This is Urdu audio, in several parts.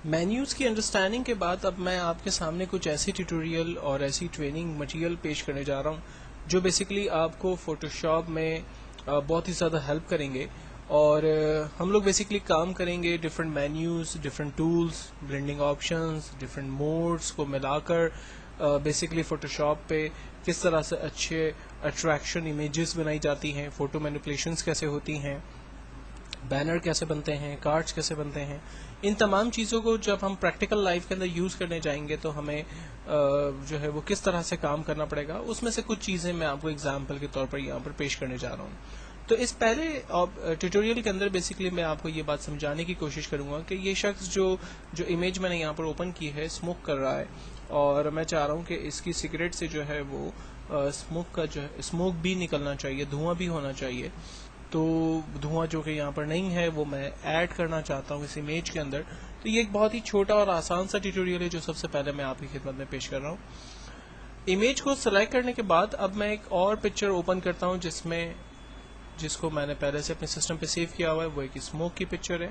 مینیوز کی انڈرسٹینڈنگ کے بعد اب میں آپ کے سامنے کچھ ایسی ٹیوٹوریل اور ایسی ٹریننگ مٹیریل پیش کرنے جا رہا ہوں جو بیسیکلی آپ کو فوٹوشاپ میں بہت ہی زیادہ ہیلپ کریں گے. اور ہم لوگ بیسیکلی کام کریں گے different menus, different tools, blending options, different modes کو ملا کر بیسیکلی فوٹوشاپ پہ کس طرح سے اچھے اٹریکشن امیجز بنائی جاتی ہیں، فوٹو مینیپولیشنز کیسے ہوتی ہیں، بینر کیسے بنتے ہیں، کارڈز کیسے بنتے ہیں. ان تمام چیزوں کو جب ہم پریکٹیکل لائف کے اندر یوز کرنے جائیں گے تو ہمیں جو ہے وہ کس طرح سے کام کرنا پڑے گا. اس میں سے کچھ چیزیں میں آپ کو اگزامپل کے طور پر یہاں پر پیش کرنے جا رہا ہوں. تو اس پہلے ٹیوٹوریل کے اندر بیسیکلی میں آپ کو یہ بات سمجھانے کی کوشش کروں گا کہ یہ شخص جو امیج میں نے یہاں پر اوپن کی ہے اسموک کر رہا ہے، اور میں چاہ رہا ہوں کہ اس کی سگریٹ سے جو ہے وہ اسموک کا جو ہے اسموک بھی نکلنا چاہیے، دھواں بھی ہونا چاہیے. تو دھواں جو کہ یہاں پر نہیں ہے وہ میں ایڈ کرنا چاہتا ہوں اس امیج کے اندر. تو یہ ایک بہت ہی چھوٹا اور آسان سا ٹیوٹوریل ہے جو سب سے پہلے میں آپ کی خدمت میں پیش کر رہا ہوں. امیج کو سلیکٹ کرنے کے بعد اب میں ایک اور پکچر اوپن کرتا ہوں جس کو میں نے پہلے سے اپنے سسٹم پہ سیو کیا ہوا ہے. وہ ایک اسموک کی پکچر ہے.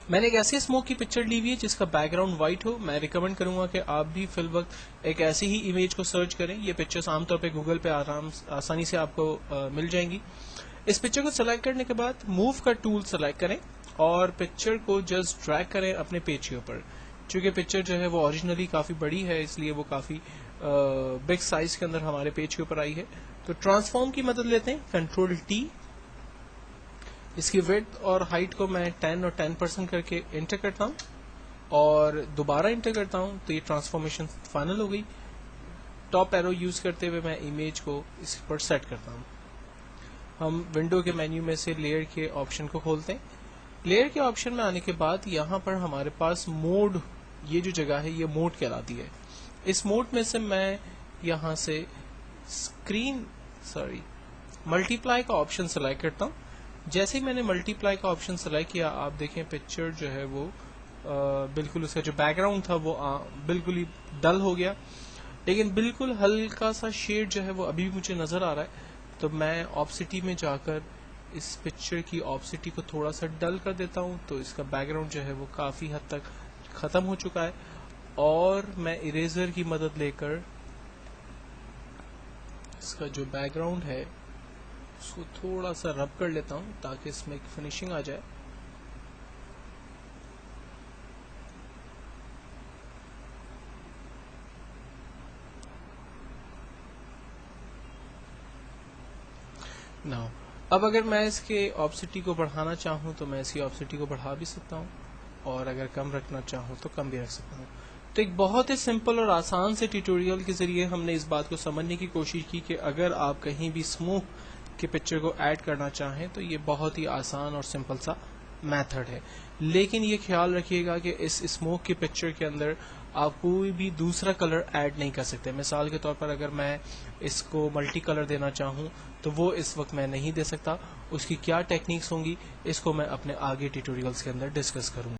میں نے ایک ایسی اسموک کی پکچر لی ہوئی ہے جس کا بیک گراؤنڈ وائٹ ہو. میں ریکمینڈ کروں گا کہ آپ بھی فی الوقت ایک ایسی ہی امیج کو سرچ کریں. یہ پکچرز عام طور پہ گوگل پہ آسانی سے آپ کو مل جائیں گی. اس پکچر کو سلیکٹ کرنے کے بعد موو کا ٹول سلیکٹ کریں اور پکچر کو جسٹ ڈریگ کریں اپنے پیج کے اوپر. چونکہ پکچر جو ہے وہ اوریجنلی کافی بڑی ہے، اس لیے وہ کافی بگ سائز کے اندر ہمارے پیج کے اوپر آئی ہے. تو ٹرانسفارم کی مدد لیتے ہیں، کنٹرول ٹی. اس کی ویڈتھ اور ہائٹ کو میں 10 اور 10% کر کے انٹر کرتا ہوں اور دوبارہ انٹر کرتا ہوں تو یہ ٹرانسفارمیشن فائنل ہو گئی. ٹاپ ایرو یوز کرتے ہوئے میں امیج کو اس پر سیٹ کرتا ہوں. ہم ونڈو کے مینیو میں سے لیئر کے آپشن کو کھولتے ہیں. لیئر کے آپشن میں آنے کے بعد یہاں پر ہمارے پاس موڈ، یہ جو جگہ ہے یہ موڈ کہلاتی ہے. اس موڈ میں سے میں یہاں سے ملٹی پلائی کا آپشن سلیکٹ کرتا ہوں. جیسے ہی میں نے ملٹی پلائی کا آپشن سلیکٹ کیا آپ دیکھیں پکچر جو ہے وہ بالکل اس کا جو بیک گراؤنڈ تھا وہ بالکل ہی ڈل ہو گیا، لیکن بالکل ہلکا سا شیڈ جو ہے وہ ابھی بھی مجھے نظر آ رہا ہے. تو میں آپسٹی میں جا کر اس پکچر کی آپسٹی کو تھوڑا سا ڈل کر دیتا ہوں تو اس کا بیک گراؤنڈ جو ہے وہ کافی حد تک ختم ہو چکا ہے. اور میں اریزر کی مدد لے کر اس کا جو بیک گراؤنڈ ہے اس کو تھوڑا سا رب کر لیتا ہوں تاکہ اس میں ایک فنیشنگ آ جائے. اب اگر میں اس کے آپسٹی کو بڑھانا چاہوں تو میں اس کی آپسٹی کو بڑھا بھی سکتا ہوں اور اگر کم رکھنا چاہوں تو کم بھی رکھ سکتا ہوں. تو ایک بہت ہی سمپل اور آسان سے ٹیوٹوریل کے ذریعے ہم نے اس بات کو سمجھنے کی کوشش کی کہ اگر آپ کہیں بھی اسموک کے پکچر کو ایڈ کرنا چاہیں تو یہ بہت ہی آسان اور سمپل سا میتھڈ ہے. لیکن یہ خیال رکھیے گا کہ اس اسموک کی پکچر کے اندر آپ کوئی بھی دوسرا کلر ایڈ نہیں کر سکتے. مثال کے طور پر اگر میں اس کو ملٹی کلر دینا چاہوں تو وہ اس وقت میں نہیں دے سکتا. اس کی کیا ٹیکنیکس ہوں گی اس کو میں اپنے آگے ٹیوٹوریلز کے اندر ڈسکس کروں گا.